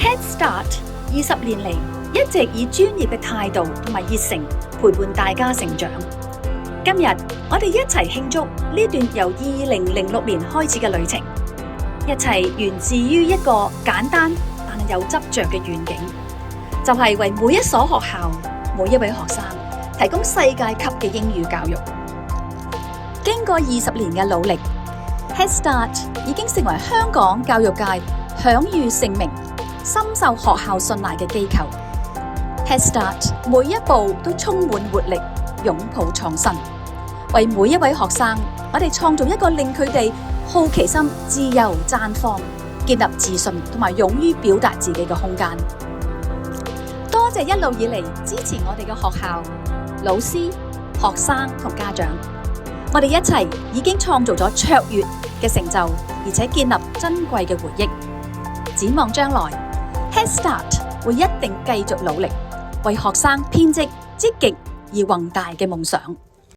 Head Start 20年嚟一直以專業嘅態度同埋熱誠陪伴大家成長。今日我哋一齊慶祝呢段由2006年開始嘅旅程，一切源自於一個簡單但係有執着嘅願景，就係為每一所學校、每一位學生提供世界級嘅英語教育。經過20年嘅努力， Head Start 已經成為香港教育界享譽盛名、深受學校信賴嘅機構。Head Start 每一步都充滿活力，擁抱創新，為每一位學生，我哋創造一個令佢哋好奇心自由綻放、建立自信同埋勇於表達自己嘅空間。多謝一路以嚟支持我哋嘅學校、老師、學生同家長，我哋一齊已經創造咗卓越嘅成就，而且建立珍貴嘅回憶。展望將來， Head Start 會一定繼續努力，為學生編織積極而宏大嘅夢想。